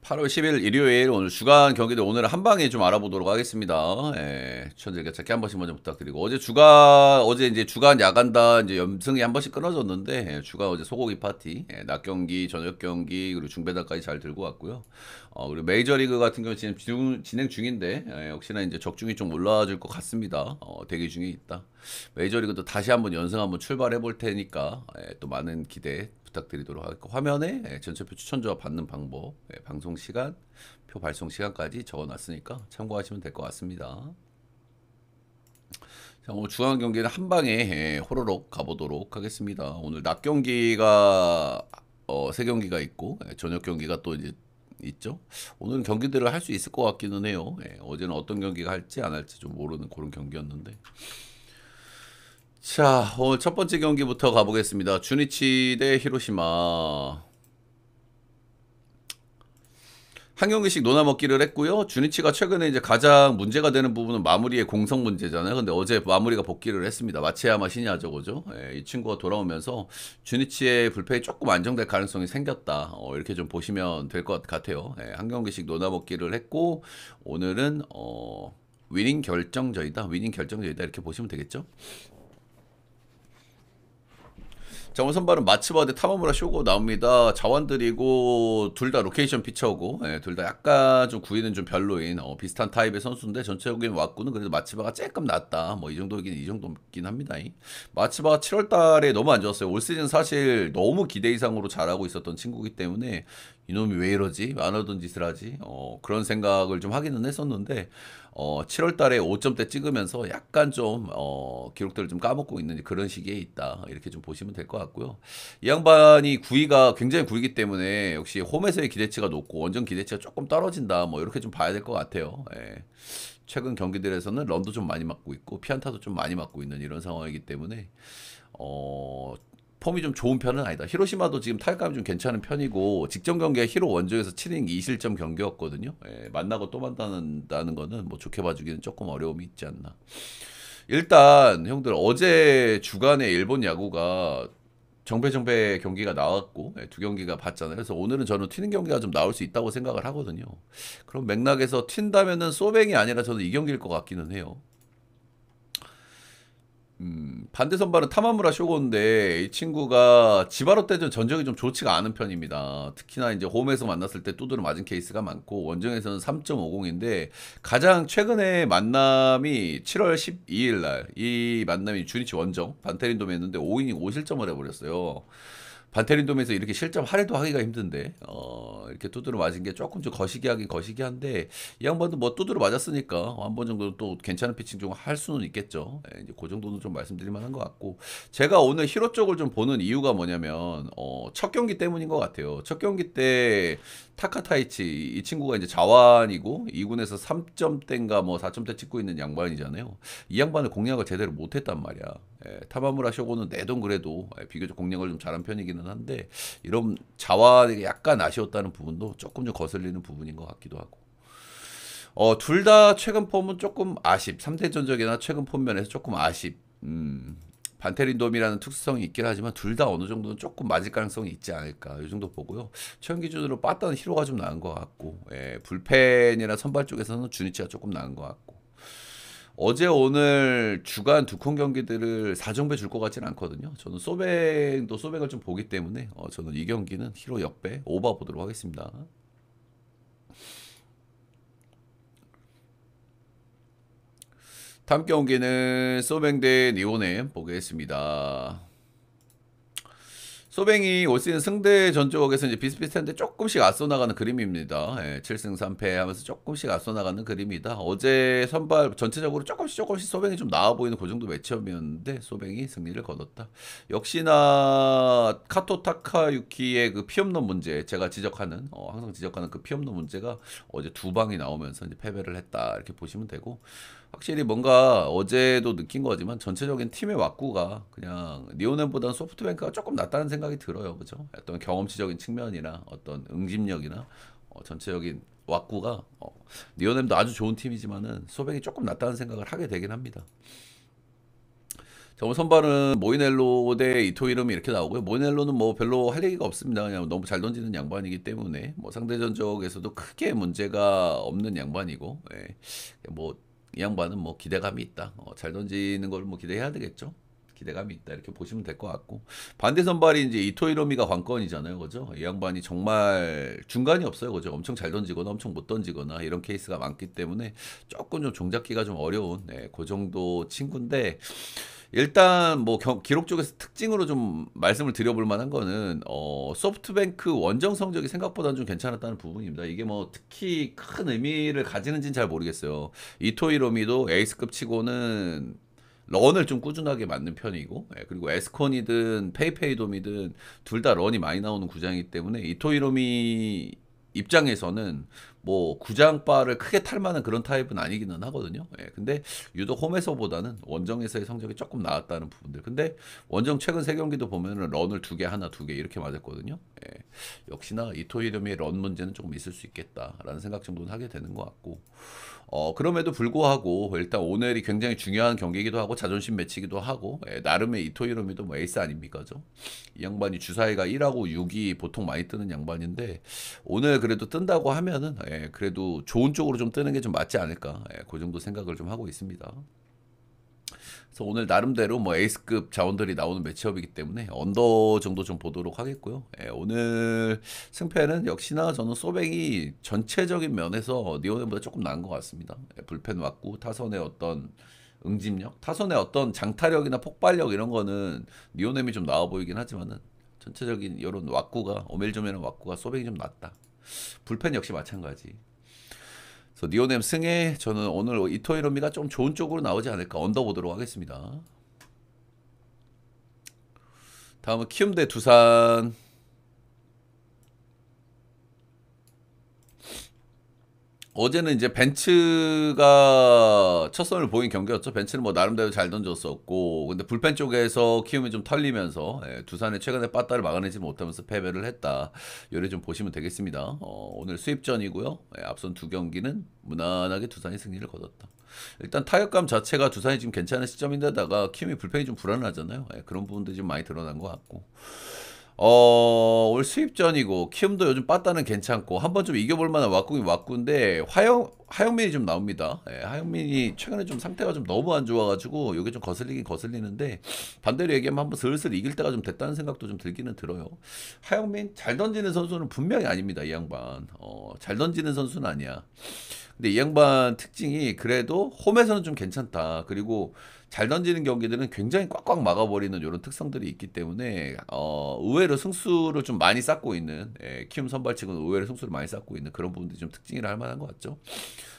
8월 10일 일요일 오늘 주간 경기들 오늘 한 방에 좀 알아보도록 하겠습니다. 예, 추천드리게 찾기 한 번씩 먼저 부탁드리고 어제 이제 주간 야간다 이제 염승이 한 번씩 끊어졌는데 주간 어제 소고기 파티 낮 경기 저녁 경기 그리고 중배달까지 잘 들고 왔고요. 그리고 메이저리그 같은 경우 지금 진행 중인데 역시나 이제 적중이 좀 올라와줄 것 같습니다. 대기 중에 있다. 메이저리그도 다시 한번 연승 한번 출발해 볼 테니까 또 많은 기대 부탁드리도록 하겠고 화면에 전체표 추천조합 받는 방법, 방송 시간, 표 발송 시간까지 적어놨으니까 참고하시면 될 것 같습니다. 자, 오늘 중앙 경기는 한 방에 호로록 가보도록 하겠습니다. 오늘 낮 경기가 세 경기가 있고 저녁 경기가 또 이제 있죠. 오늘은 경기들을 할 수 있을 것 같기는 해요. 어제는 어떤 경기가 할지 안 할지 좀 모르는 그런 경기였는데. 자, 오늘 첫 번째 경기부터 가보겠습니다. 주니치 대 히로시마. 한 경기씩 논아먹기를 했고요. 주니치가 최근에 이제 가장 문제가 되는 부분은 마무리의 공성 문제잖아요. 근데 어제 마무리가 복귀를 했습니다. 마츠야마 시냐죠, 그죠? 이 친구가 돌아오면서 주니치의 불펜이 조금 안정될 가능성이 생겼다. 이렇게 좀 보시면 될 것 같아요. 한 경기씩 논아먹기를 했고 오늘은 위닝 결정전이다. 위닝 결정전이다 이렇게 보시면 되겠죠? 자, 오늘 선발은 마츠바 대 타마무라 쇼고 나옵니다. 자원들이고 둘 다 로케이션 피처고 둘 다 약간 좀 구위는 좀 별로인 비슷한 타입의 선수인데 전체적인 왁구는 그래도 마츠바가 조금 낫다. 뭐 이 정도긴 합니다. 마츠바가 7월 달에 너무 안 좋았어요. 올 시즌 사실 너무 기대 이상으로 잘하고 있었던 친구이기 때문에 이놈이 왜 이러지? 안 하던 짓을 하지? 그런 생각을 좀 하기는 했었는데 7월 달에 5점대 찍으면서 약간 좀 기록들을 좀 까먹고 있는 그런 시기에 있다. 이렇게 좀 보시면 될 것 같고요. 이 양반이 구위가 굉장히 구이기 때문에 역시 홈에서의 기대치가 높고 원정 기대치가 조금 떨어진다. 뭐 이렇게 좀 봐야 될 것 같아요. 최근 경기들에서는 런도 좀 많이 맞고 있고 피안타도 좀 많이 맞고 있는 이런 상황이기 때문에 폼이 좀 좋은 편은 아니다. 히로시마도 지금 타격감이 좀 괜찮은 편이고 직전 경기에 히로 원정에서 7이닝 2실점 경기였거든요. 만나고 또 만난다는 거는 뭐 좋게 봐주기는 조금 어려움이 있지 않나. 일단 형들 어제 주간에 일본 야구가 정배정배 경기가 나왔고 두 경기가 봤잖아요. 그래서 오늘은 저는 튀는 경기가 좀 나올 수 있다고 생각을 하거든요. 그럼 맥락에서 튄다면은 소뱅이 아니라 저는 이 경기일 것 같기는 해요. 반대 선발은 타마무라 쇼고인데 이 친구가 지바로 때전 전적이 좀 좋지가 않은 편입니다. 특히나 이제 홈에서 만났을 때 두드려 맞은 케이스가 많고 원정에서는 3.50인데 가장 최근에 만남이 7월 12일 날 이 만남이 주니치 원정 반테린돔에 했는데 5이닝 5실점을 해버렸어요. 반테린돔에서 이렇게 실점 할애도 하기가 힘든데 이렇게 두드려 맞은 게 조금 좀 거시기하긴 거시기한데 이 양반도 뭐 두드려 맞았으니까 한 번 정도 또 괜찮은 피칭 좀 할 수는 있겠죠. 이제 그 정도는 좀 말씀드릴 만한 것 같고 제가 오늘 히로 쪽을 좀 보는 이유가 뭐냐면 첫 경기 때문인 것 같아요. 첫 경기 때 타카타이치 이 친구가 이제 자완이고 2군에서 3점대인가 뭐 4점대 찍고 있는 양반이잖아요. 이 양반을 공략을 제대로 못했단 말이야. 타마무라 쇼고는 내 돈 그래도 비교적 공략을 좀 잘한 편이기는 한데 이런 자완이 약간 아쉬웠다는 부분도 조금 좀 거슬리는 부분인 것 같기도 하고 둘 다 최근 폼은 조금 아쉽 3대 전적이나 최근 폼 면에서 조금 아쉽 반테린돔이라는 특수성이 있긴 하지만 둘 다 어느 정도는 조금 맞을 가능성이 있지 않을까 이 정도 보고요. 최근 기준으로 빠따는 히로가 좀 나은 것 같고 불펜이나 선발 쪽에서는 주니치가 조금 나은 것 같고 어제 오늘 주간 두 콘 경기들을 4정배 줄 것 같지는 않거든요. 저는 소백도 소백을 좀 보기 때문에 저는 이 경기는 히로 역배 오버 보도록 하겠습니다. 다음 경기는 소뱅 대 니오넴 보겠습니다. 소뱅이 올 시즌 승대 전적에서 이제 비슷비슷한데 조금씩 앞서 나가는 그림입니다. 7승 3패 하면서 조금씩 앞서 나가는 그림이다. 어제 선발 전체적으로 조금씩 소뱅이 좀 나아 보이는 그 정도 매치업이었는데 소뱅이 승리를 거뒀다. 역시나 카토 타카유키의 그 피 없는 문제 제가 지적하는 항상 지적하는 그 피 없는 문제가 어제 두 방이 나오면서 이제 패배를 했다 이렇게 보시면 되고 확실히 뭔가 어제도 느낀 거지만 전체적인 팀의 왁구가 그냥 니오넨보다는 소프트뱅크가 조금 낫다는 생각이 들어요. 그죠? 어떤 경험치적인 측면이나 어떤 응집력이나 전체적인 왁구가 니오넨도 아주 좋은 팀이지만은 소뱅이 조금 낫다는 생각을 하게 되긴 합니다. 자, 오늘 선발은 모이넬로 대 이토 이름이 이렇게 나오고요. 모이넬로는 뭐 별로 할 얘기가 없습니다. 그냥 너무 잘 던지는 양반이기 때문에 뭐 상대 전적에서도 크게 문제가 없는 양반이고, 예. 뭐 이 양반은 뭐 기대감이 있다. 잘 던지는 걸 뭐 기대해야 되겠죠. 기대감이 있다 이렇게 보시면 될 것 같고, 반대 선발이 이제 이토 이로미가 관건이잖아요, 그죠? 이 양반이 정말 중간이 없어요, 그죠? 엄청 잘 던지거나 엄청 못 던지거나 이런 케이스가 많기 때문에 조금 좀 종잡기가 좀 어려운, 네, 그 정도 친구인데, 일단 뭐 기록 쪽에서 특징으로 좀 말씀을 드려볼 만한 거는 소프트뱅크 원정 성적이 생각보다는 좀 괜찮았다는 부분입니다. 이게 뭐 특히 큰 의미를 가지는지는 잘 모르겠어요. 이토 이로미도 에이스급 치고는 런을 좀 꾸준하게 맞는 편이고, 예, 그리고 에스콘이든 페이페이돔이든 둘 다 런이 많이 나오는 구장이기 때문에 이토 이로미 입장에서는 뭐 구장바를 크게 탈 만한 그런 타입은 아니기는 하거든요. 예, 근데 유독 홈에서보다는 원정에서의 성적이 조금 나았다는 부분들. 근데 원정 최근 세 경기도 보면은 런을 두 개, 하나, 두 개 이렇게 맞았거든요. 예, 역시나 이토 이름의 런 문제는 조금 있을 수 있겠다라는 생각 정도는 하게 되는 것 같고. 그럼에도 불구하고 일단 오늘이 굉장히 중요한 경기이기도 하고 자존심 매치기도 하고, 예, 나름의 이토 이름이도 뭐 에이스 아닙니까? 이 양반이 주사위가 1하고 6이 보통 많이 뜨는 양반인데 오늘 그래도 뜬다고 하면은, 예, 그래도 좋은 쪽으로 좀 뜨는 게 좀 맞지 않을까, 예, 그 정도 생각을 좀 하고 있습니다. 그래서 오늘 나름대로 뭐 에이스급 자원들이 나오는 매치업이기 때문에 언더 정도 좀 보도록 하겠고요. 예, 오늘 승패는 역시나 저는 소백이 전체적인 면에서 니오넨보다 조금 나은 것 같습니다. 예, 불펜 왔고 타선의 어떤 응집력, 타선의 어떤 장타력이나 폭발력 이런 거는 니오넴이 좀 나와 보이긴 하지만은 전체적인 이런 왁구가 오멜조멜한 왁구가 소백이 좀 낫다. 불펜 역시 마찬가지. 그래서 니오넴 승에 저는 오늘 이토이로미가 좀 좋은 쪽으로 나오지 않을까 언더 보도록 하겠습니다. 다음은 키움 대 두산. 어제는 이제 벤츠가 첫 선을 보인 경기였죠. 벤츠는 뭐 나름대로 잘 던졌었고, 근데 불펜 쪽에서 키움이 좀 털리면서, 예, 두산의 최근에 빠따를 막아내지 못하면서 패배를 했다. 요리 좀 보시면 되겠습니다. 오늘 수입전이고요. 예, 앞선 두 경기는 무난하게 두산이 승리를 거뒀다. 일단 타격감 자체가 두산이 지금 괜찮은 시점인데다가 키움이 불펜이 좀 불안하잖아요. 예, 그런 부분들이 좀 많이 드러난 것 같고. 올 수입전이고 키움도 요즘 빠따는 괜찮고 한번 좀 이겨볼 만한 왁구이 왁구인데 하영민이 좀 나옵니다. 예, 하영민이 최근에 좀 상태가 좀 너무 안 좋아가지고 이게 좀 거슬리긴 거슬리는데 반대로 얘기하면 한번 슬슬 이길 때가 좀 됐다는 생각도 좀 들기는 들어요. 하영민 잘 던지는 선수는 분명히 아닙니다. 이 양반. 잘 던지는 선수는 아니야. 근데 이 양반 특징이 그래도 홈에서는 좀 괜찮다. 그리고 잘 던지는 경기들은 굉장히 꽉꽉 막아버리는 이런 특성들이 있기 때문에 의외로 승수를 좀 많이 쌓고 있는, 예, 키움 선발치고는 의외로 승수를 많이 쌓고 있는 그런 부분들이 좀 특징이라 할 만한 것 같죠.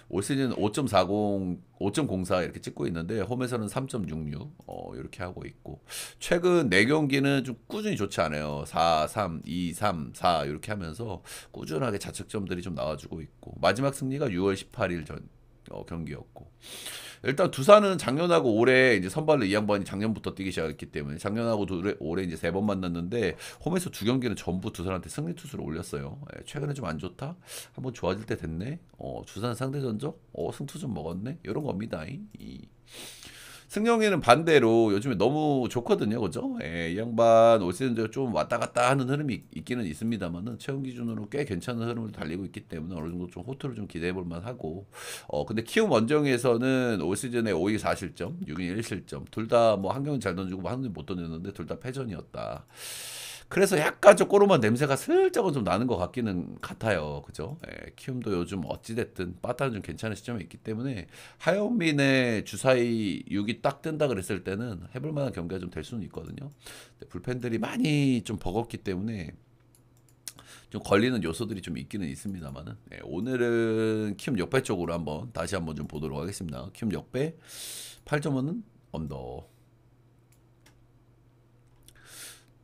올 시즌 5.40, 5.04 이렇게 찍고 있는데 홈에서는 3.66 이렇게 하고 있고 최근 4경기는 좀 꾸준히 좋지 않아요. 4, 3, 2, 3, 4 이렇게 하면서 꾸준하게 자책점들이 좀 나와주고 있고 마지막 승리가 6월 18일 전 경기였고 일단 두산은 작년하고 올해 이제 선발로 이 양반이 작년부터 뛰기 시작했기 때문에 작년하고 올해 이제 3번 만났는데 홈에서 두 경기는 전부 두산한테 승리 투수를 올렸어요. 예, 최근에 좀 안 좋다. 한번 좋아질 때 됐네. 두산 상대 전적 승투 좀 먹었네. 이런 겁니다. 승용이는 반대로 요즘에 너무 좋거든요, 그죠? 예, 이 양반 올 시즌 좀 왔다 갔다 하는 흐름이 있기는 있습니다만은 체형 기준으로 꽤 괜찮은 흐름을 달리고 있기 때문에 어느 정도 좀 호투를 좀 기대해 볼 만하고, 근데 키움 원정에서는 올 시즌에 5위 4실점, 6위 1실점, 둘 다 뭐 한 경기 잘 던지고 한 경기 못 던졌는데 둘 다 패전이었다. 그래서 약간 좀 꼬르만 냄새가 슬쩍은 좀 나는 것 같기는 같아요. 그죠? 예, 키움도 요즘 어찌됐든 빠따는 좀 괜찮은 시점에 있기 때문에 하영민의 주사위 6이 딱 뜬다 그랬을 때는 해볼 만한 경기가 좀 될 수는 있거든요. 근데 불펜들이 많이 좀 버겁기 때문에 좀 걸리는 요소들이 좀 있기는 있습니다만은, 예, 오늘은 키움 역배 쪽으로 다시 한번 좀 보도록 하겠습니다. 키움 역배 8.5는 언더.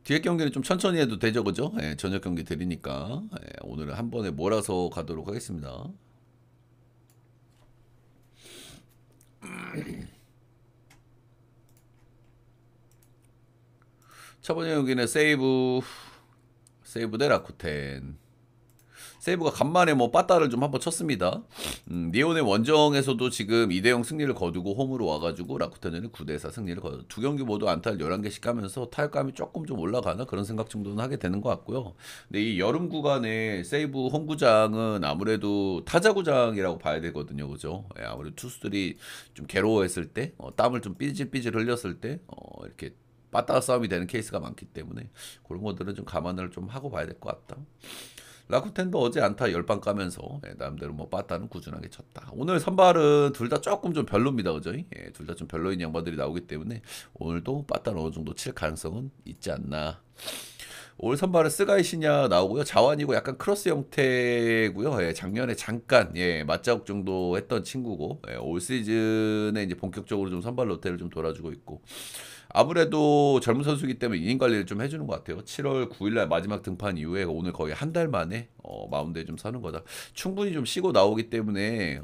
뒤에 경기는 좀 천천히 해도 되죠, 그죠? 예, 저녁 경기 드리니까, 예, 오늘은 한 번에 몰아서 가도록 하겠습니다. 첫 번째 경기는 세이브 대 라쿠텐. 세이브가 간만에 뭐 빠따를 좀 한번 쳤습니다. 니온의 원정에서도 지금 2대0 승리를 거두고 홈으로 와가지고 라쿠텐전이 9대4 승리를 거두. 두 경기 모두 안타를 11개씩 까면서 타격감이 조금 좀 올라가나 그런 생각 정도는 하게 되는 것 같고요. 근데 이 여름 구간에 세이브 홈구장은 아무래도 타자구장이라고 봐야 되거든요. 그죠? 예, 아무래도 투수들이 좀 괴로워했을 때, 땀을 좀 삐질삐질 흘렸을 때, 이렇게 빠따 싸움이 되는 케이스가 많기 때문에 그런 것들은 좀 감안을 좀 하고 봐야 될 것 같다. 라쿠텐도 어제 안타 10방 까면서 나름대로 뭐 빠따는 꾸준하게 쳤다. 오늘 선발은 둘 다 조금 좀 별로입니다. 그죠? 예, 둘 다 좀 별로인 양반들이 나오기 때문에 오늘도 빠따는 어느 정도 칠 가능성은 있지 않나. 올 선발은 스가이시냐 나오고요. 자완이고 약간 크로스 형태고요. 예, 작년에 잠깐 맞자국 정도 했던 친구고 올 시즌에 이제 본격적으로 좀 선발 로테를 좀 돌아주고 있고 아무래도 젊은 선수이기 때문에 이닝 관리를 좀 해주는 것 같아요. 7월 9일날 마지막 등판 이후에 오늘 거의 한 달 만에 마운드에 좀 서는 거다. 충분히 좀 쉬고 나오기 때문에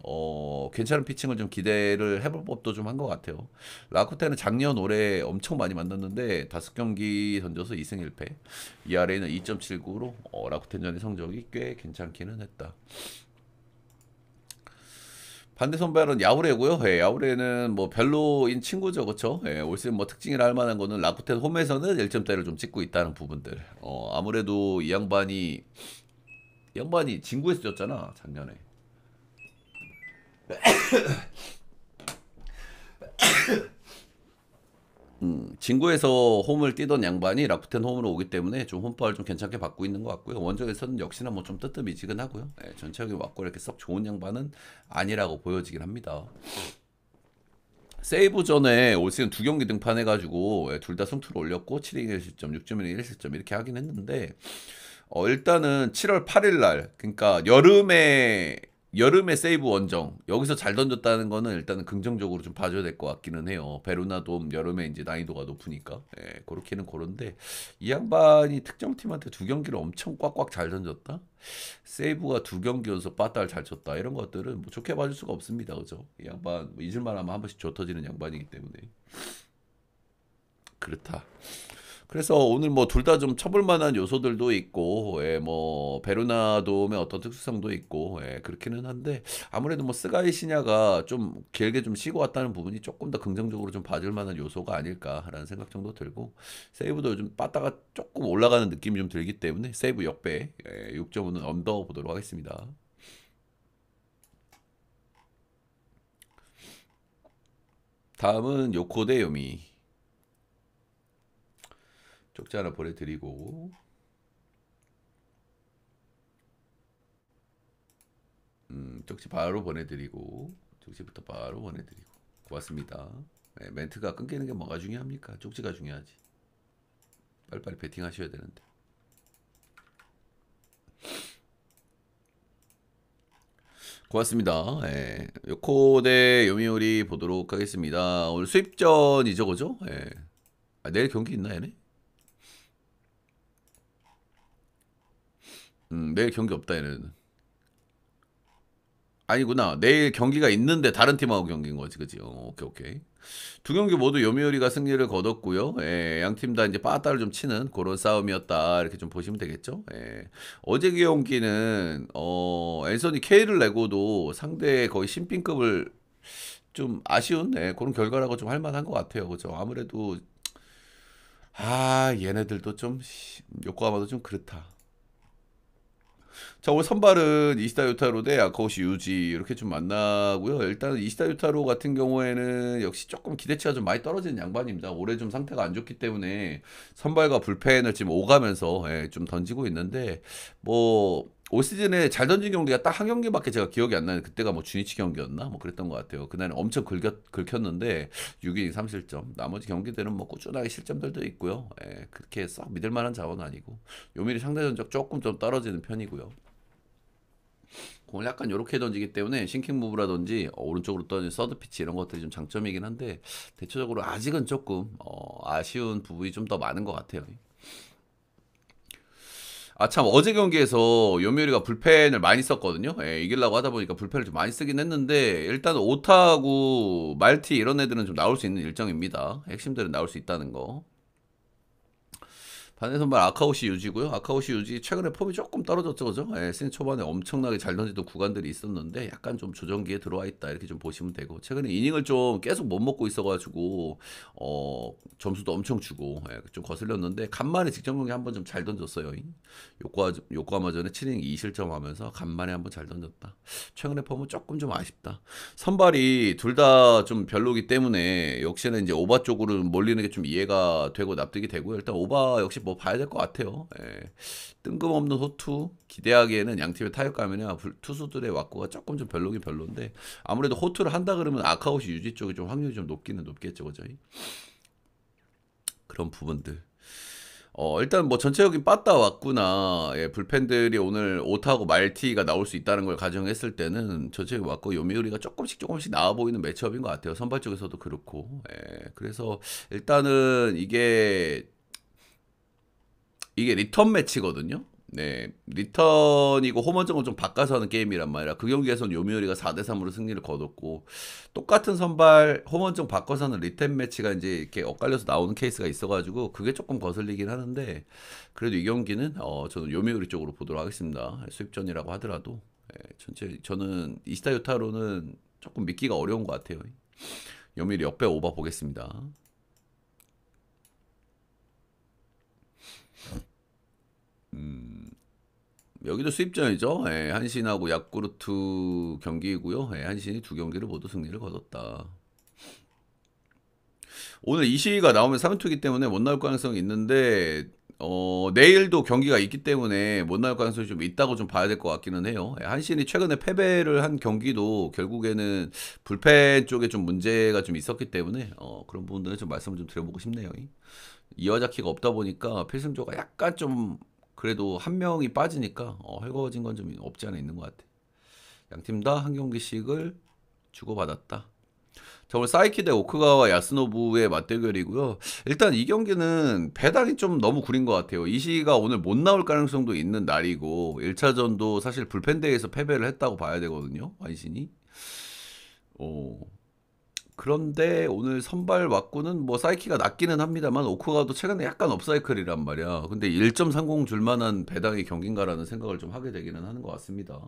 괜찮은 피칭을 좀 기대를 해볼 법도 좀 한 것 같아요. 라쿠테는 작년 올해 엄청 많이 만났는데 5경기 던져서 2승 1패. ERA는 2.79로 라쿠텐전의 성적이 꽤 괜찮기는 했다. 반대 선발은 야우레고요. 예, 야우레는 뭐 별로인 친구죠, 그렇죠? 예, 올 시즌 뭐 특징이라 할 만한 거는 라쿠텐 홈에서는 1점대를 좀 찍고 있다는 부분들. 아무래도 이 양반이 진구에서 졌잖아, 작년에. 진구에서 홈을 뛰던 양반이 라쿠텐 홈으로 오기 때문에 좀 홈파울 좀 괜찮게 받고 있는 것 같고요. 원정에서는 역시나 뭐 좀 뜨뜻미지근하고요. 예, 전체적인 왔고 이렇게 썩 좋은 양반은 아니라고 보여지긴 합니다. 세이브 전에 올 시즌 2경기 등판해가지고 둘 다 승투를 올렸고 7이닝 1실점, 6점이닝 1실점 이렇게 하긴 했는데 일단은 7월 8일 날 그러니까 여름에 세이브 원정 여기서 잘 던졌다는 거는 일단은 긍정적으로 좀 봐줘야 될 것 같기는 해요. 베르나돔 여름에 이제 난이도가 높으니까 그렇게는 그런데 이 양반이 특정 팀한테 2경기를 엄청 꽉꽉 잘 던졌다. 세이브가 2경기 연속 빠따를 잘 쳤다. 이런 것들은 뭐 좋게 봐줄 수가 없습니다. 그죠? 이 양반 뭐 잊을만 하면 한 번씩 줘 터지는 양반이기 때문에 그렇다. 그래서 오늘 뭐 둘 다 좀 쳐볼 만한 요소들도 있고, 뭐 베르나돔의 어떤 특수성도 있고, 그렇기는 한데 아무래도 뭐 스가이 시냐가 좀 길게 좀 쉬고 왔다는 부분이 조금 더 긍정적으로 좀 봐줄 만한 요소가 아닐까라는 생각 정도 들고 세이브도 요즘 빠따가 조금 올라가는 느낌이 좀 들기 때문에 세이브 역배 6.5는 언더 보도록 하겠습니다. 다음은 요코 대 요미. 쪽지 하나 보내드리고 쪽지 바로 보내드리고 쪽지부터 바로 보내드리고 고맙습니다. 멘트가 끊기는 게 뭐가 중요합니까? 쪽지가 중요하지. 빨리빨리 배팅하셔야 되는데. 고맙습니다. 요코 대 요미우리 보도록 하겠습니다. 오늘 수입전이죠, 그죠? 내일 경기 있나 얘네? 내일 경기 없다 얘는. 아니구나. 내일 경기가 있는데 다른 팀하고 경기인 거지, 그지? 오케이. 두 경기 모두 요미우리가 승리를 거뒀고요. 양 팀 다 이제 빠따를 좀 치는 그런 싸움이었다. 이렇게 좀 보시면 되겠죠. 어제 경기는 앤서니 K를 내고도 상대 거의 신빈급을 좀 아쉬운 그런 결과라고 좀 할 만한 것 같아요. 그죠? 아무래도 얘네들도 좀 요코하마도 좀 그렇다. 자, 오늘 선발은 이시다 유타로 대 아카오시 유지 이렇게 좀 만나고요. 일단은 이시다 유타로 같은 경우에는 역시 조금 기대치가 좀 많이 떨어지는 양반입니다. 올해 좀 상태가 안 좋기 때문에 선발과 불펜을 지금 오가면서 좀 던지고 있는데 뭐 올 시즌에 잘 던진 경기가 딱 한 경기밖에 제가 기억이 안 나는 그때가 뭐 주니치 경기였나 뭐 그랬던 것 같아요. 그날은 엄청 긁혔는데 6이닝 3실점. 나머지 경기들은 뭐 꾸준하게 실점들도 있고요. 그렇게 썩 믿을 만한 자원은 아니고 요미리 상대 전적 조금 좀 떨어지는 편이고요. 공을 약간 이렇게 던지기 때문에 싱킹 무브라든지 오른쪽으로 던진 서드 피치 이런 것들이 좀 장점이긴 한데 대체적으로 아직은 조금 아쉬운 부분이 좀 더 많은 것 같아요. 참 어제 경기에서 요미우리가 불펜을 많이 썼거든요. 이기려고 하다 보니까 불펜을 좀 많이 쓰긴 했는데 일단 오타하고 말티 이런 애들은 좀 나올 수 있는 일정입니다. 핵심들은 나올 수 있다는 거. 반대 선발 아카오시 유지고요. 아카오시 유지 최근에 폼이 조금 떨어졌죠, 그죠? 예, 시즌 초반에 엄청나게 잘 던지던 구간들이 있었는데 약간 좀 조정기에 들어와 있다 이렇게 좀 보시면 되고 최근에 이닝을 좀 계속 못 먹고 있어가지고 점수도 엄청 주고 예, 좀 거슬렸는데 간만에 직전 경기 한번 좀 잘 던졌어요. 요코하마전에 7이닝 2실점하면서 간만에 한번 잘 던졌다. 최근에 폼은 조금 좀 아쉽다. 선발이 둘 다 좀 별로기 때문에 역시나 이제 오바 쪽으로 몰리는 게 좀 이해가 되고 납득이 되고요. 일단 오바 역시 뭐 봐야 될 것 같아요. 예. 뜬금없는 호투 기대하기에는 양 팀의 타격감이나 투수들의 왁구가 조금 좀 별로긴 별론데 아무래도 호투를 한다 그러면 아카우시 유지 쪽이 좀 확률이 좀 높기는 높겠죠, 그죠? 그런 부분들. 일단 뭐 전체적인 빠따 왔구나. 예, 불펜들이 오늘 오타하고 말티가 나올 수 있다는 걸 가정했을 때는 전체적인 왔고 요미우리가 조금씩 나아 보이는 매치업인 것 같아요. 선발 쪽에서도 그렇고. 예, 그래서 일단은 이게 리턴 매치거든요. 네, 리턴이고 홈런정을 좀 바꿔서 하는 게임이란 말이야. 그 경기에서는 요미우리가 4대3으로 승리를 거뒀고 똑같은 선발 홈런정 바꿔서 하는 리턴 매치가 이제 이렇게 엇갈려서 나오는 케이스가 있어가지고 그게 조금 거슬리긴 하는데 그래도 이 경기는 저는 요미우리 쪽으로 보도록 하겠습니다. 수입전이라고 하더라도 전체 저는 이시타 요타로는 조금 믿기가 어려운 것 같아요. 요미우리 역배 오버 보겠습니다. 여기도 수입전이죠. 예, 한신하고 야쿠르트 경기이고요. 예, 한신이 두 경기를 모두 승리를 거뒀다. 오늘 이시가 나오면 3투이기 때문에 못 나올 가능성이 있는데 내일도 경기가 있기 때문에 못 나올 가능성이 좀 있다고 좀 봐야 될 것 같기는 해요. 예, 한신이 최근에 패배를 한 경기도 결국에는 불펜 쪽에 좀 문제가 좀 있었기 때문에 그런 부분들은 좀 말씀을 좀 드려보고 싶네요. 이와자키가 없다 보니까 필승조가 약간 좀 그래도 한 명이 빠지니까 헐거워진 건 좀 없지 않아 있는 것 같아. 양팀 다 한 경기씩을 주고받았다. 자, 오늘 사이키 대 오크가와 야스노부의 맞대결이고요. 일단 이 경기는 배당이 좀 너무 구린 것 같아요. 이시가 오늘 못 나올 가능성도 있는 날이고 1차전도 사실 불펜대에서 패배를 했다고 봐야 되거든요. 완신이. 어, 그런데 오늘 선발 왁구는 뭐 사이키가 낮기는 합니다만 오크가도 최근에 약간 업사이클이란 말이야. 근데 1.30 줄만한 배당의 경기인가라는 생각을 좀 하게 되기는 하는 것 같습니다.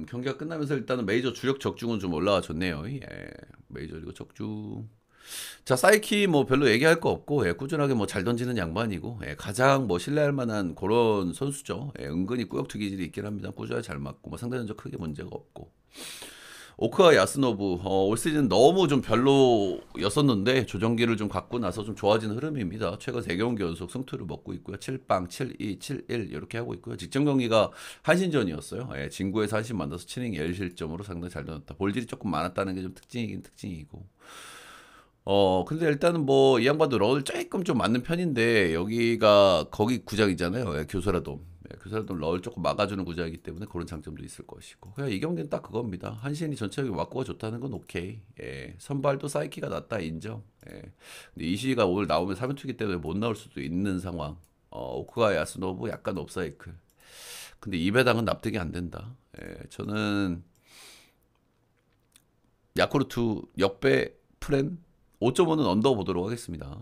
경기가 끝나면서 일단은 메이저 주력 적중은 좀 올라와 줬네요. 예, 메이저리그 적중. 자, 사이키 뭐 별로 얘기할 거 없고, 예, 꾸준하게 뭐 잘 던지는 양반이고, 예, 가장 뭐 신뢰할 만한 그런 선수죠. 예, 은근히 꾸역투 기질이 있긴 합니다. 꾸준하게 잘 맞고, 뭐 상대 전적 크게 문제가 없고. 오크와 야스노부 올 시즌 너무 좀 별로였었는데 조정기를 좀 갖고 나서 좀 좋아지는 흐름입니다. 최근 3경기 연속 승투를 먹고 있고요. 7빵, 7-2, 7-1 이렇게 하고 있고요. 직전 경기가 한신전이었어요. 예, 진구에서 한신 만나서 7이닝 1실점으로 상당히 잘 던졌다. 볼질이 조금 많았다는 게 좀 특징이긴 특징이고. 근데 일단은 뭐 이 양반도 런을 조금 좀 맞는 편인데 여기가 거기 구장이잖아요. 예, 교소라돔. 예, 교소라돔 런을 조금 막아주는 구장이기 때문에 그런 장점도 있을 것이고. 그냥 이 경기는 딱 그겁니다. 한신이 전체적인 왁구가 좋다는 건 오케이. 예, 선발도 사이키가 낫다 인정. 예. 근데 이시가 오늘 나오면 3연투기 때문에 못 나올 수도 있는 상황. 오크가 야스노브 약간 옵사이클. 근데 이 배당은 납득이 안 된다. 예, 저는 야쿠르트 역배 프렌 5.5는 언더 보도록 하겠습니다.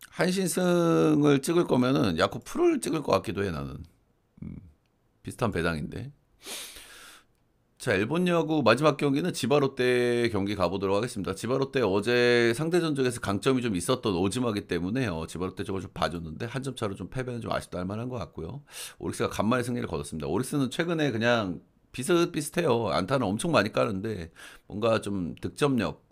한신승을 찍을 거면은 야쿠 프를 찍을 것 같기도 해 나는. 비슷한 배당인데. 자, 일본 야구 마지막 경기는 지바롯데 경기 가보도록 하겠습니다. 지바롯데 어제 상대 전적에서 강점이 좀 있었던 오즈마기 때문에 지바롯데 저걸 좀 봐줬는데 한 점 차로 좀 패배는 좀 아쉽다 할 만한 것 같고요. 오릭스가 간만에 승리를 거뒀습니다. 오릭스는 최근에 그냥 비슷비슷해요. 안타는 엄청 많이 까는데 뭔가 좀 득점력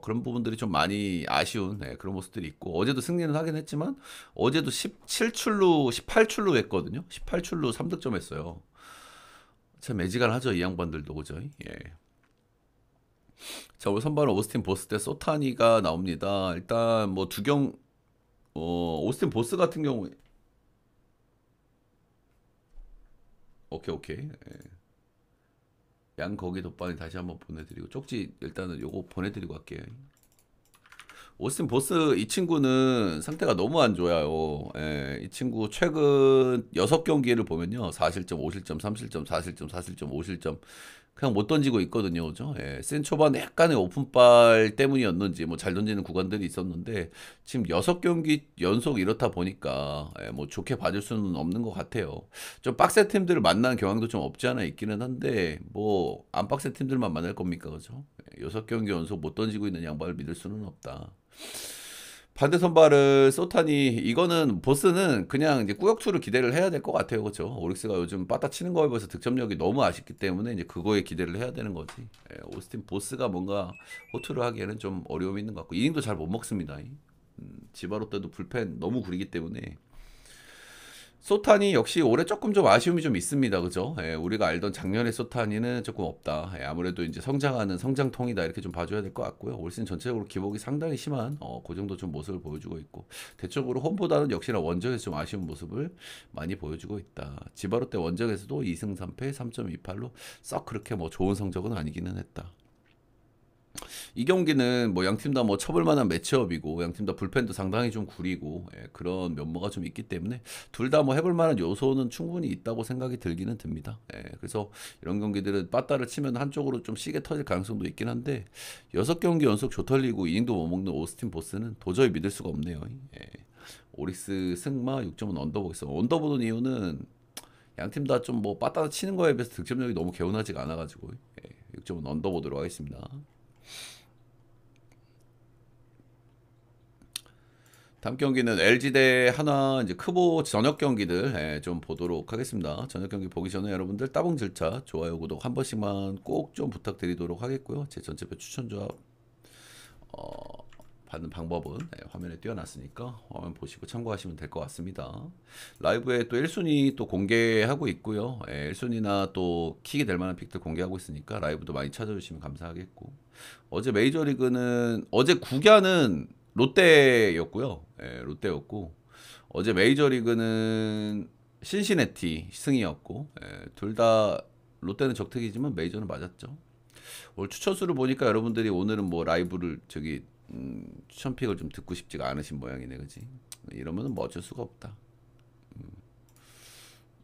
그런 부분들이 좀 많이 아쉬운 그런 모습들이 있고 어제도 승리는 하긴 했지만 어제도 17출루 18출루 했거든요. 18출루 3득점 했어요. 참 매지간하죠 이 양반들도 그죠? 예. 자 오늘 선발은 오스틴 보스 대 소타니가 나옵니다. 일단 뭐 오스틴 보스 같은 경우 오케이 예. 양 거기 덧방이 다시 한번 보내드리고 쪽지 일단은 요거 보내드리고 갈게요. 오스틴 보스 이 친구는 상태가 너무 안 좋아요. 예, 이 친구 최근 6경기를 보면요. 4실점, 5실점, 3실점, 4실점, 4실점, 5실점. 그냥 못 던지고 있거든요. 그죠? 예, 센 초반 약간의 오픈발 때문이었는지 뭐 잘 던지는 구간들이 있었는데 지금 6경기 연속 이렇다 보니까 예, 뭐 좋게 봐줄 수는 없는 것 같아요. 좀 빡센 팀들을 만나는 경향도 좀 없지 않아 있기는 한데 뭐 안 빡센 팀들만 만날 겁니까? 그죠? 예, 6경기 연속 못 던지고 있는 양반을 믿을 수는 없다. 반대 선발을 소타니 이거는 보스는 그냥 이제 꾸역투를 기대를 해야 될 것 같아요. 그렇죠? 오릭스가 요즘 빠따 치는 거에 비해서 득점력이 너무 아쉽기 때문에 이제 그거에 기대를 해야 되는 거지. 예, 오스틴 보스가 뭔가 호투를 하기에는 좀 어려움이 있는 것 같고 이닝도 잘 못 먹습니다. 지바로 때도 불펜 너무 구리기 때문에 소타니 역시 올해 조금 좀 아쉬움이 좀 있습니다. 그죠? 예, 우리가 알던 작년의 소타니는 조금 없다. 예, 아무래도 이제 성장하는 성장통이다. 이렇게 좀 봐줘야 될 것 같고요. 올 시즌 전체적으로 기복이 상당히 심한 그 정도 좀 모습을 보여주고 있고 대체적으로 홈보다는 역시나 원정에서 좀 아쉬운 모습을 많이 보여주고 있다. 지바로 때 원정에서도 2승 3패 3.28로 썩 그렇게 뭐 좋은 성적은 아니기는 했다. 이 경기는 뭐 양팀 다 뭐 쳐볼 만한 매치업이고 양팀 다 불펜도 상당히 좀 구리고 예, 그런 면모가 좀 있기 때문에 둘 다 뭐 해볼 만한 요소는 충분히 있다고 생각이 들기는 듭니다. 예, 그래서 이런 경기들은 빠따를 치면 한쪽으로 좀 시게 터질 가능성도 있긴 한데 6경기 연속 조털리고 이닝도 못 먹는 오스틴 보스는 도저히 믿을 수가 없네요. 예. 오릭스 승마 6점은 언더보겠어. 언더보는 이유는 양팀 다 좀 뭐 빠따 치는 거에 비해서 득점력이 너무 개운하지가 않아가지고 예, 6점은 언더보도록 하겠습니다. 다음 경기는 LG 대 하나 이제 크보 저녁 경기들 예, 좀 보도록 하겠습니다. 저녁 경기 보기 전에 여러분들 따봉 절차, 좋아요, 구독 한 번씩만 꼭 좀 부탁드리도록 하겠고요. 제 전체표 추천 조합 받는 방법은 예, 화면에 띄워놨으니까 화면 보시고 참고하시면 될 것 같습니다. 라이브에 또 1순위 또 공개하고 있고요. 예, 1순위나 또 킥이 될 만한 픽들 공개하고 있으니까 라이브도 많이 찾아주시면 감사하겠고 어제 메이저리그는 어제 9야는 롯데였고요. 예, 롯데였고 어제 메이저리그는 신시내티 승이었고 예, 둘 다 롯데는 적택이지만 메이저는 맞았죠. 오늘 추천수를 보니까 여러분들이 오늘은 뭐 라이브를 저기 추천픽을 좀 듣고 싶지가 않으신 모양이네, 그지? 이러면은 뭐 어쩔 수가 없다.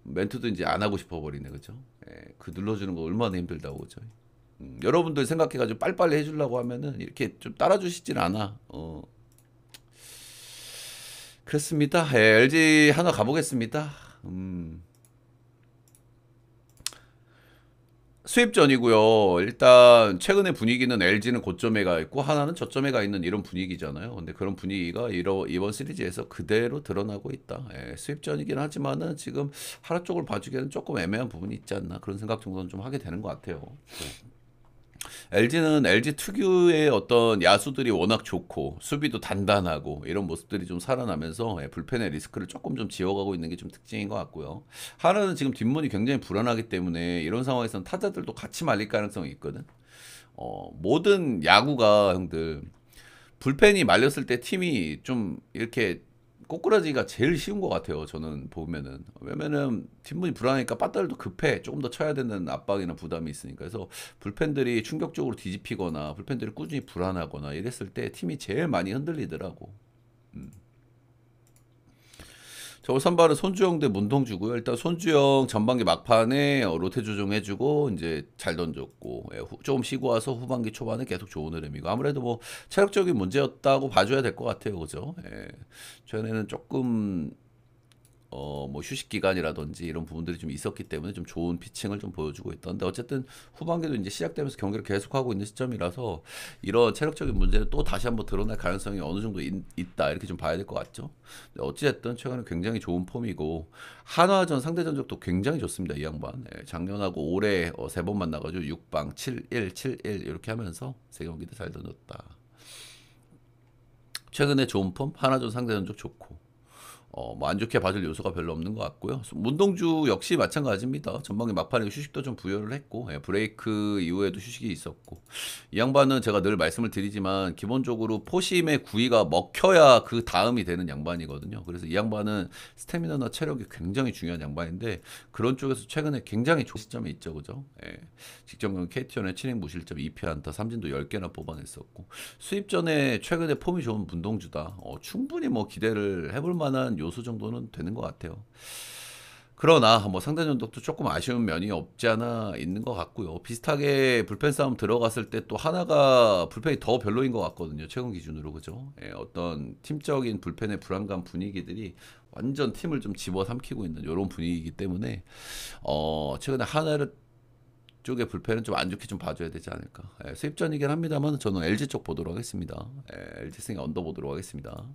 멘트도 이제 안 하고 싶어 버리네, 그죠? 예, 그 눌러주는 거 얼마나 힘들다고, 그죠? 여러분들 생각해가지고 빨리빨리 해주려고 하면은 이렇게 좀 따라주시질 않아. 그렇습니다. 예, LG 하나 가보겠습니다. 수입전이고요. 일단 최근의 분위기는 LG는 고점에 가 있고 하나는 저점에 가 있는 이런 분위기잖아요. 근데 그런 분위기가 이번 시리즈에서 그대로 드러나고 있다. 예, 수입전이긴 하지만은 지금 하나 쪽을 봐주기에는 조금 애매한 부분이 있지 않나 그런 생각 정도는 좀 하게 되는 것 같아요. LG는 LG 특유의 어떤 야수들이 워낙 좋고 수비도 단단하고 이런 모습들이 좀 살아나면서 예, 불펜의 리스크를 조금 좀 지워가고 있는 게 좀 특징인 것 같고요. 하나는 지금 뒷문이 굉장히 불안하기 때문에 이런 상황에서는 타자들도 같이 말릴 가능성이 있거든. 모든 야구가 형들 불펜이 말렸을 때 팀이 좀 이렇게 꼬꾸라지가 제일 쉬운 것 같아요. 저는 보면은 왜냐면은 팀분이 불안하니까 빠따들도 급해 조금 더 쳐야 되는 압박이나 부담이 있으니까 그래서 불펜들이 충격적으로 뒤집히거나 불펜들이 꾸준히 불안하거나 이랬을 때 팀이 제일 많이 흔들리더라고. 저 선발은 손주영 대 문동주고요. 일단 손주영 전반기 막판에 로테 조정해주고 이제 잘 던졌고 예, 조금 쉬고 와서 후반기 초반에 계속 좋은 흐름이고 아무래도 뭐 체력적인 문제였다고 봐줘야 될 것 같아요, 그죠? 예. 전에는 조금 뭐 휴식 기간이라든지 이런 부분들이 좀 있었기 때문에 좀 좋은 피칭을 좀 보여주고 있던데 어쨌든 후반기도 이제 시작되면서 경기를 계속하고 있는 시점이라서 이런 체력적인 문제를 또 다시 한번 드러날 가능성이 어느 정도 있다 이렇게 좀 봐야 될 것 같죠. 어찌됐든 최근에 굉장히 좋은 폼이고 한화전 상대 전적도 굉장히 좋습니다. 이 양반 예, 작년하고 올해 3번 만나가지고 6방 7-1 7-1 이렇게 하면서 세 경기도 잘 던졌다. 최근에 좋은 폼 한화전 상대 전적 좋고 뭐 안 좋게 봐줄 요소가 별로 없는 것 같고요. 문동주 역시 마찬가지입니다. 전반기 막판에 휴식도 좀 부여를 했고 예, 브레이크 이후에도 휴식이 있었고 이 양반은 제가 늘 말씀을 드리지만 기본적으로 포심의 구위가 먹혀야 그 다음이 되는 양반이거든요. 그래서 이 양반은 스태미나나 체력이 굉장히 중요한 양반인데 그런 쪽에서 최근에 굉장히 좋은 시점에 있죠, 그죠? 예. 직전경 KT전에 7회 무실점 2피 안타 3진도 10개나 뽑아냈었고 수입 전에 최근에 폼이 좋은 문동주다. 충분히 뭐 기대를 해볼 만한 요소 정도는 되는 것 같아요. 그러나 뭐 상대 전적도 조금 아쉬운 면이 없지 않아 있는 것 같고요. 비슷하게 불펜 싸움 들어갔을 때 또 하나가 불펜이 더 별로인 것 같거든요. 최근 기준으로 그죠? 예, 어떤 팀적인 불펜의 불안감 분위기들이 완전 팀을 좀 집어삼키고 있는 이런 분위기이기 때문에 최근에 하나 쪽의 불펜은 좀 안 좋게 좀 봐줘야 되지 않을까. 예, 수입전이긴 합니다만 저는 LG 쪽 보도록 하겠습니다. LG 승에 언더 보도록 하겠습니다.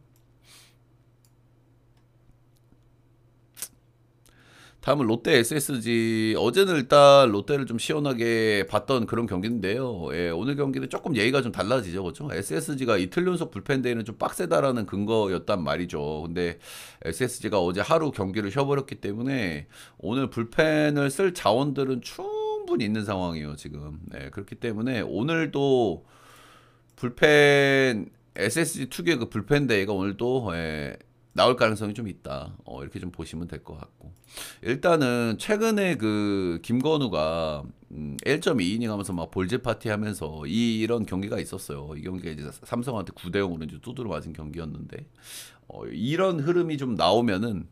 다음은 롯데 SSG. 어제는 일단 롯데를 좀 시원하게 봤던 그런 경기인데요. 예, 오늘 경기는 조금 예의가 좀 달라지죠. 그렇죠? SSG가 이틀 연속 불펜 대회는 좀 빡세다라는 근거였단 말이죠. 근데 SSG가 어제 하루 경기를 쉬어버렸기 때문에 오늘 불펜을 쓸 자원들은 충분히 있는 상황이에요, 지금. 네, 그렇기 때문에 오늘도 불펜 SSG 특유의 그 불펜 대회가 오늘도 나올 가능성이 좀 있다. 이렇게 좀 보시면 될 것 같고. 일단은 최근에 그 김건우가 1.2이닝 하면서 막 볼제 파티 하면서 이런 경기가 있었어요. 이 경기가 이제 삼성한테 9대 0으로 이제 두드려 맞은 경기였는데 이런 흐름이 좀 나오면은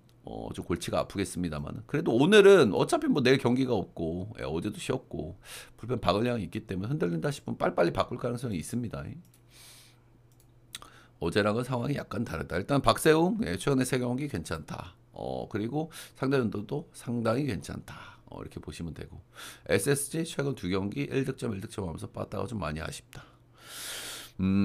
좀 골치가 아프겠습니다만 그래도 오늘은 어차피 뭐 내일 경기가 없고 어제도 쉬었고 불펜 박을 양이 있기 때문에 흔들린다 싶으면 빨리빨리 바꿀 가능성이 있습니다. 어제랑은 상황이 약간 다르다. 일단 박세웅 최근에 세 경기 괜찮다. 그리고 상대전도 상당히 괜찮다. 이렇게 보시면 되고 SSG 최근 두 경기 1득점 1득점 하면서 빠따가 좀 많이 아쉽다.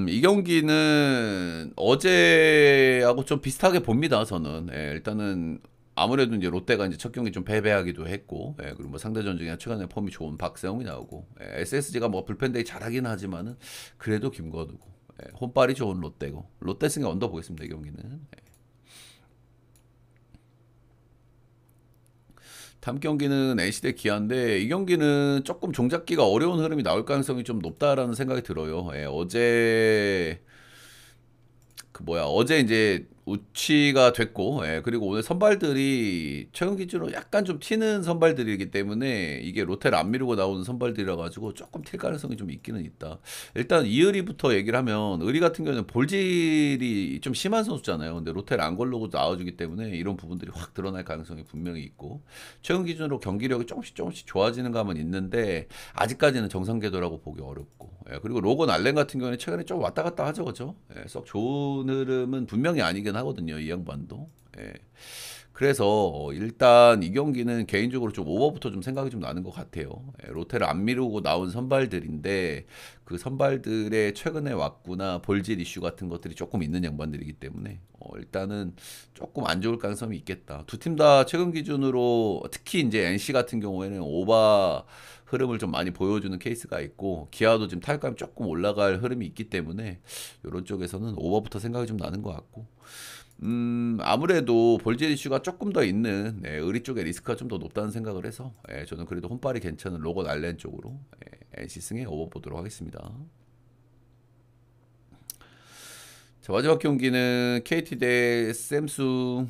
이 경기는 어제하고 좀 비슷하게 봅니다. 저는 일단은 아무래도 이제 롯데가 이제 첫 경기 좀 패배하기도 했고, 그리고 뭐 상대전 중에 최근에 폼이 좋은 박세웅이 나오고, SSG가 뭐 불펜데이 잘하긴 하지만은 그래도 김건우고, 홈발이 좋은 롯데고, 롯데 승에 언더 보겠습니다. 이 경기는. 다음 경기는 NC 대 기아인데 이 경기는 조금 종잡기가 어려운 흐름이 나올 가능성이 좀 높다라는 생각이 들어요. 어제 이제 우치가 됐고, 그리고 오늘 선발들이 최근 기준으로 약간 좀 튀는 선발들이기 때문에 이게 로테를 안 미루고 나오는 선발들이라 가지고 조금 튈 가능성이 좀 있기는 있다. 일단 이의리부터 얘기를 하면 의리 같은 경우는 볼질이 좀 심한 선수잖아요. 근데 로테를 안 걸르고 나와주기 때문에 이런 부분들이 확 드러날 가능성이 분명히 있고 최근 기준으로 경기력이 조금씩 좋아지는 감은 있는데 아직까지는 정상 궤도라고 보기 어렵고 그리고 로건 알렌 같은 경우는 최근에 좀 왔다 갔다 하죠, 그죠? 썩 좋은 흐름은 분명히 아니긴 하거든요, 이 양반도. 그래서 일단 이 경기는 개인적으로 좀 오버부터 좀 생각이 좀 나는 것 같아요. 롯데를 안 미루고 나온 선발들인데 그 선발들의 최근에 왔구나 볼질 이슈 같은 것들이 조금 있는 양반들이기 때문에 일단은 조금 안 좋을 가능성이 있겠다. 두 팀 다 최근 기준으로 특히 이제 NC 같은 경우에는 오바 흐름을 좀 많이 보여주는 케이스가 있고 기아도 지금 타격감이 조금 올라갈 흐름이 있기 때문에 이런 쪽에서는 오버부터 생각이 좀 나는 것 같고 아무래도 볼질 이슈가 조금 더 있는 의리 쪽의 리스크가 좀 더 높다는 생각을 해서 저는 그래도 홈발이 괜찮은 로건 알렌 쪽으로 NC 승에 오버 보도록 하겠습니다. 자, 마지막 경기는 KT 대 샘수.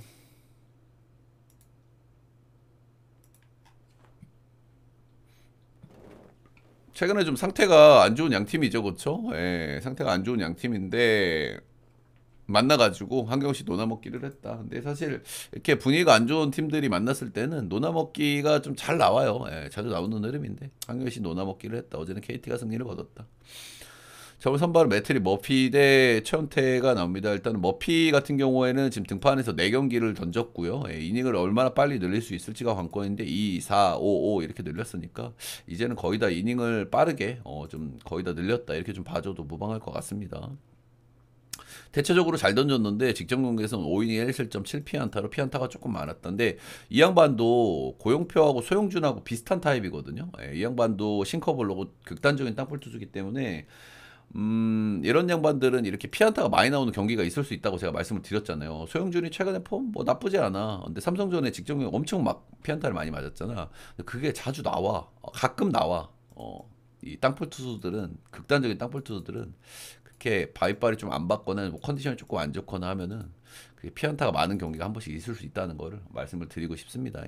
최근에 좀 상태가 안 좋은 양 팀이죠, 그렇죠? 상태가 안 좋은 양 팀인데 만나가지고 한경씨 노나먹기를 했다. 근데 사실 이렇게 분위기가 안 좋은 팀들이 만났을 때는 노나먹기가 좀 잘 나와요. 자주 나오는 흐름인데 한경씨 노나먹기를 했다. 어제는 KT가 승리를 거뒀다. 저번 선발은 매트리 머피 대 최원태가 나옵니다. 일단은 머피 같은 경우에는 지금 등판에서 4경기를 던졌고요. 이닝을 얼마나 빨리 늘릴 수 있을지가 관건인데 2, 4, 5, 5 이렇게 늘렸으니까 이제는 거의 다 이닝을 빠르게 좀 거의 다 늘렸다 이렇게 좀 봐줘도 무방할 것 같습니다. 대체적으로 잘 던졌는데 직전 경기에서는 5이닝 1실점 7피안타로 피안타가 조금 많았던데 이 양반도 고용표하고 소영준하고 비슷한 타입이거든요. 이 양반도 싱커볼로고 극단적인 땅볼 투수기 때문에 이런 양반들은 이렇게 피안타가 많이 나오는 경기가 있을 수 있다고 제가 말씀을 드렸잖아요. 소영준이 최근에 폼 뭐 나쁘지 않아. 근데 삼성전에 직전 경기 엄청 막 피안타를 많이 맞았잖아. 근데 그게 자주 나와. 가끔 나와. 이 땅볼 투수들은 극단적인 땅볼 투수들은 그렇게 바위발이 좀 안 받거나 뭐 컨디션이 조금 안 좋거나 하면은 그게 피안타가 많은 경기가 한 번씩 있을 수 있다는 거를 말씀을 드리고 싶습니다.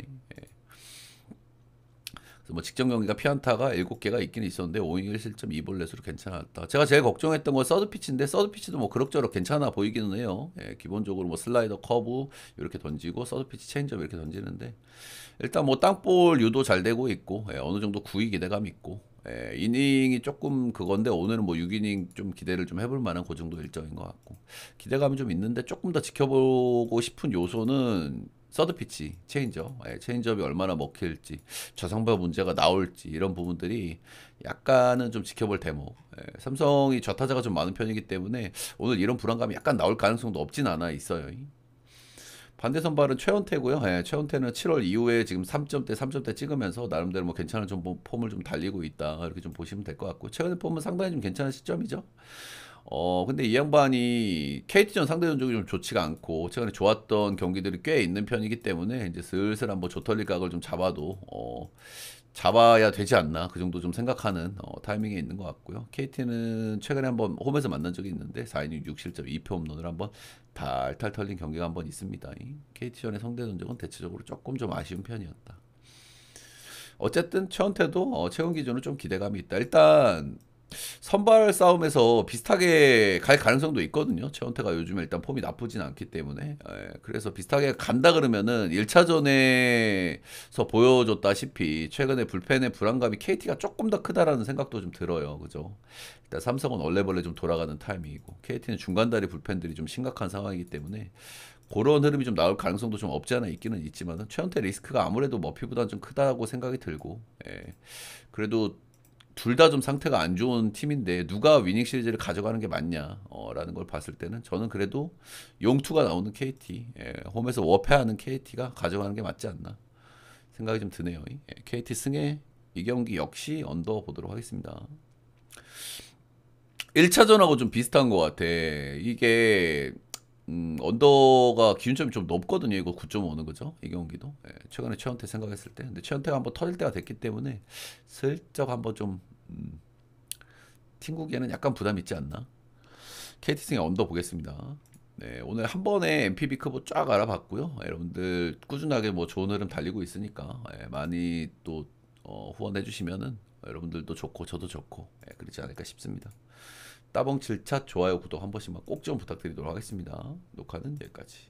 그래서 뭐 직전 경기가 피안타가 7개가 있긴 있었는데 5이닝 1실점 2볼넷으로 괜찮았다. 제가 제일 걱정했던 건 서드 피치인데 서드 피치도 뭐 그럭저럭 괜찮아 보이기는 해요. 예, 기본적으로 뭐 슬라이더 커브 이렇게 던지고 서드 피치 체인지업 이렇게 던지는데 일단 뭐 땅볼 유도 잘 되고 있고 예, 어느 정도 구위 기대감 있고 예, 이닝이 조금 그건데 오늘은 뭐 6이닝 좀 기대를 좀 해볼 만한 그 정도 일정인 것 같고 기대감이 좀 있는데 조금 더 지켜보고 싶은 요소는 서드 피치 체인지업 예, 체인지업이 얼마나 먹힐지 저상파 문제가 나올지 이런 부분들이 약간은 좀 지켜볼 대목 예, 삼성이 좌타자가 좀 많은 편이기 때문에 오늘 이런 불안감이 약간 나올 가능성도 없진 않아 있어요. 반대 선발은 최원태고요. 예, 최원태는 7월 이후에 지금 3점대 찍으면서 나름대로 뭐 괜찮은 좀 폼을 좀 달리고 있다. 이렇게 좀 보시면 될 것 같고 최근에 폼은 상당히 좀 괜찮은 시점이죠. 근데 이 양반이 KT전 상대 전적이 좀 좋지가 않고 최근에 좋았던 경기들이 꽤 있는 편이기 때문에 이제 슬슬 한번 조털리 각을 좀 잡아도 잡아야 되지 않나 그 정도 좀 생각하는 타이밍에 있는 것 같고요. KT는 최근에 한번 홈에서 만난 적이 있는데 4이닝 6실점 2표 홈런을 한번 탈탈 털린 경기가 한번 있습니다. KT전의 상대 전적은 대체적으로 조금 좀 아쉬운 편이었다. 어쨌든 최원태도 최근 기준으로 좀 기대감이 있다. 일단 선발 싸움에서 비슷하게 갈 가능성도 있거든요. 최원태가 요즘에 일단 폼이 나쁘진 않기 때문에. 예, 그래서 비슷하게 간다 그러면은 1차전에서 보여줬다시피 최근에 불펜의 불안감이 KT가 조금 더 크다라는 생각도 좀 들어요. 그죠? 일단 삼성은 얼레벌레 좀 돌아가는 타이밍이고 KT는 중간다리 불펜들이 좀 심각한 상황이기 때문에 그런 흐름이 좀 나올 가능성도 좀 없지 않아 있기는 있지만은 최원태 리스크가 아무래도 머피보다는 좀 크다고 생각이 들고 예. 그래도 둘 다 좀 상태가 안 좋은 팀인데 누가 위닝 시리즈를 가져가는 게 맞냐 라는 걸 봤을 때는 저는 그래도 용투가 나오는 KT 예, 홈에서 워패하는 KT가 가져가는 게 맞지 않나 생각이 좀 드네요. 예, KT 승에 이 경기 역시 언더 보도록 하겠습니다. 1차전하고 좀 비슷한 것 같아. 이게 언더가 기준점이 좀 높거든요. 이거 9.5는 그죠? 이 경기도. 예, 최근에 최원태 생각했을 때. 근데 최원태가 한번 터질 때가 됐기 때문에 슬쩍 한번 좀 팀구기에는 약간 부담 있지 않나? KT승의 언더 보겠습니다. 네, 오늘 한 번에 MPB 크보 쫙 알아봤고요. 여러분들 꾸준하게 뭐 좋은 흐름 달리고 있으니까 많이 또 후원해 주시면은 여러분들도 좋고 저도 좋고 그렇지 않을까 싶습니다. 따봉 7차 좋아요 구독 한 번씩만 꼭 좀 부탁드리도록 하겠습니다. 녹화는 여기까지.